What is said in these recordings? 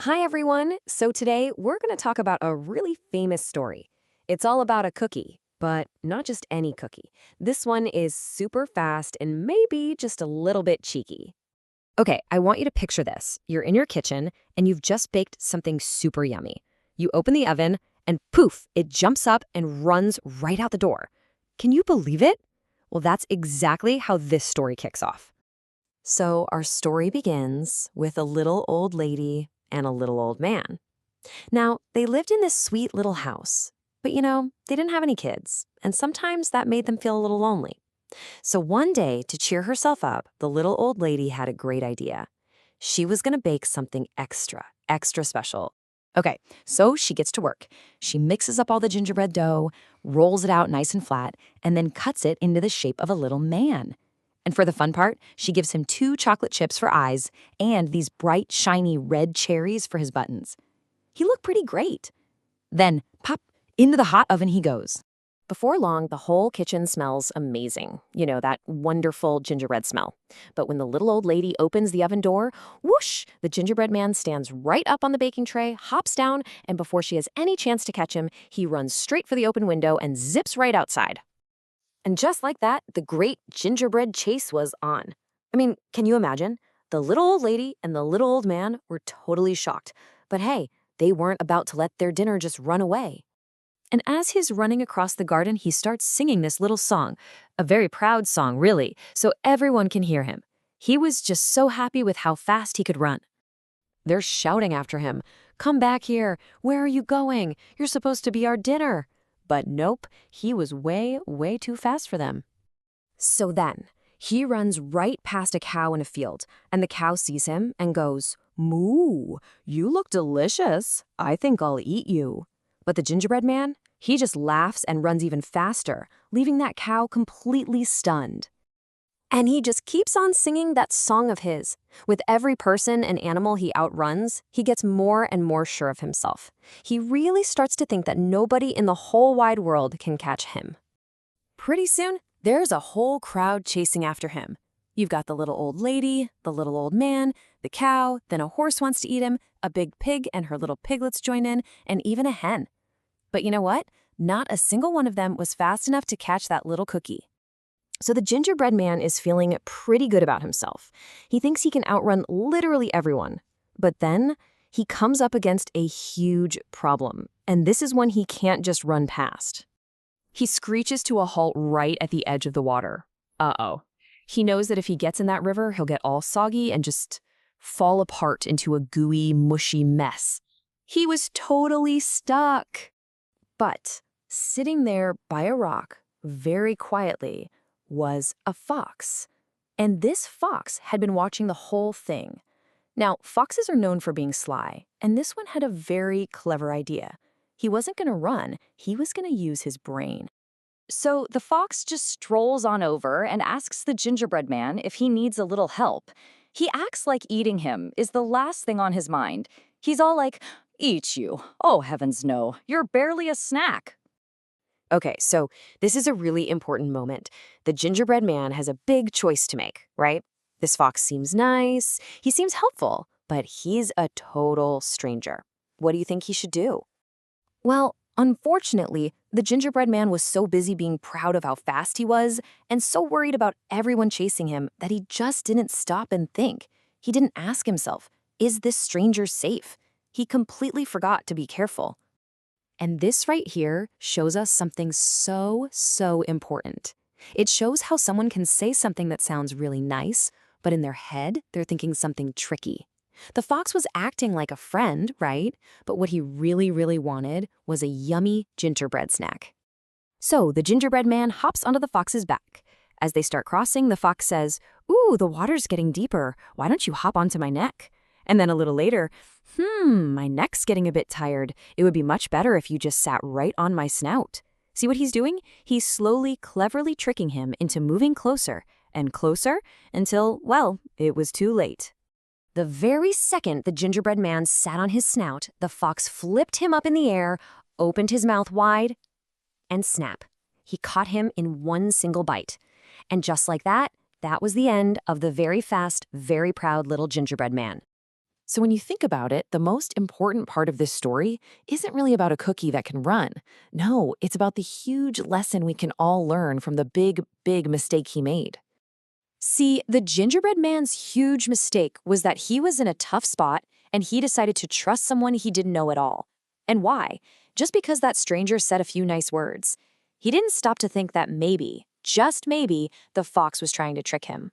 Hi, everyone. So today we're going to talk about a really famous story. It's all about a cookie, but not just any cookie. This one is super fast and maybe just a little bit cheeky. Okay, I want you to picture this. You're in your kitchen and you've just baked something super yummy. You open the oven and poof, it jumps up and runs right out the door. Can you believe it? Well, that's exactly how this story kicks off. So our story begins with a little old lady and a little old man. Now, they lived in this sweet little house, but they didn't have any kids, and sometimes that made them feel a little lonely. So one day, to cheer herself up, the little old lady had a great idea. She was going to bake something extra special. Okay, so she gets to work. She mixes up all the gingerbread dough, rolls it out nice and flat, and then cuts it into the shape of a little man. And for the fun part, she gives him 2 chocolate chips for eyes and these bright, shiny red cherries for his buttons. He looked pretty great. Then, pop, into the hot oven he goes. Before long, the whole kitchen smells amazing. That wonderful gingerbread smell. But when the little old lady opens the oven door, whoosh, the gingerbread man stands right up on the baking tray, hops down, and before she has any chance to catch him, he runs straight for the open window and zips right outside. And just like that, the great gingerbread chase was on. I mean, can you imagine? The little old lady and the little old man were totally shocked. But hey, they weren't about to let their dinner just run away. And as he's running across the garden, he starts singing this little song. A very proud song, really, so everyone can hear him. He was just so happy with how fast he could run. They're shouting after him, "Come back here! Where are you going? You're supposed to be our dinner!" But nope, he was way too fast for them. So then, he runs right past a cow in a field, and the cow sees him and goes, "Moo, you look delicious. I think I'll eat you." But the gingerbread man, he just laughs and runs even faster, leaving that cow completely stunned. And he just keeps on singing that song of his. With every person and animal he outruns, he gets more and more sure of himself. He really starts to think that nobody in the whole wide world can catch him. Pretty soon, there's a whole crowd chasing after him. You've got the little old lady, the little old man, the cow, then a horse wants to eat him, a big pig and her little piglets join in, and even a hen. But you know what? Not a single one of them was fast enough to catch that little cookie. So the gingerbread man is feeling pretty good about himself. He thinks he can outrun literally everyone. But then he comes up against a huge problem, and this is one he can't just run past. He screeches to a halt right at the edge of the water. Uh-oh. He knows that if he gets in that river, he'll get all soggy and just fall apart into a gooey, mushy mess. He was totally stuck. But sitting there by a rock, very quietly, was a fox. And this fox had been watching the whole thing. Now, foxes are known for being sly, and this one had a very clever idea. He wasn't going to run, he was going to use his brain. So the fox just strolls on over and asks the gingerbread man if he needs a little help. He acts like eating him is the last thing on his mind. He's all like, "Eat you? Oh, heavens no, you're barely a snack." Okay, so this is a really important moment. The gingerbread man has a big choice to make, right? This fox seems nice, he seems helpful, but he's a total stranger. What do you think he should do? Well, unfortunately, the gingerbread man was so busy being proud of how fast he was and so worried about everyone chasing him that he just didn't stop and think. He didn't ask himself, is this stranger safe? He completely forgot to be careful. And this right here shows us something so important. It shows how someone can say something that sounds really nice, but in their head, they're thinking something tricky. The fox was acting like a friend, right? But what he really wanted was a yummy gingerbread snack. So the gingerbread man hops onto the fox's back. As they start crossing, the fox says, "Ooh, the water's getting deeper. Why don't you hop onto my neck?" And then a little later, my neck's getting a bit tired. It would be much better if you just sat right on my snout." See what he's doing? He's slowly, cleverly tricking him into moving closer and closer until, well, it was too late. The very second the gingerbread man sat on his snout, the fox flipped him up in the air, opened his mouth wide, and snap. He caught him in one single bite. And just like that, that was the end of the very fast, very proud little gingerbread man. So when you think about it, the most important part of this story isn't really about a cookie that can run. No, it's about the huge lesson we can all learn from the big, big mistake he made. See, the gingerbread man's huge mistake was that he was in a tough spot and he decided to trust someone he didn't know at all. And why? Just because that stranger said a few nice words. He didn't stop to think that maybe, just maybe, the fox was trying to trick him.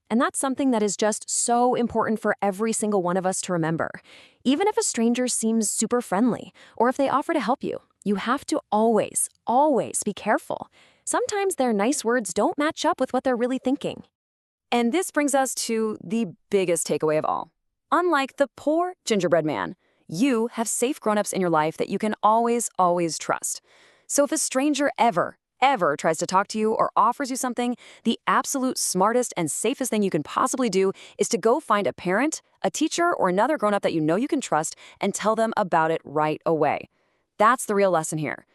And that's something that is just so important for every single one of us to remember. Even if a stranger seems super friendly, or if they offer to help you, you have to always, always be careful. Sometimes their nice words don't match up with what they're really thinking. And this brings us to the biggest takeaway of all. Unlike the poor gingerbread man, you have safe grown-ups in your life that you can always, always trust. So if a stranger ever tries to talk to you or offers you something, the absolute smartest and safest thing you can possibly do is to go find a parent, a teacher, or another grown-up that you know you can trust and tell them about it right away. That's the real lesson here.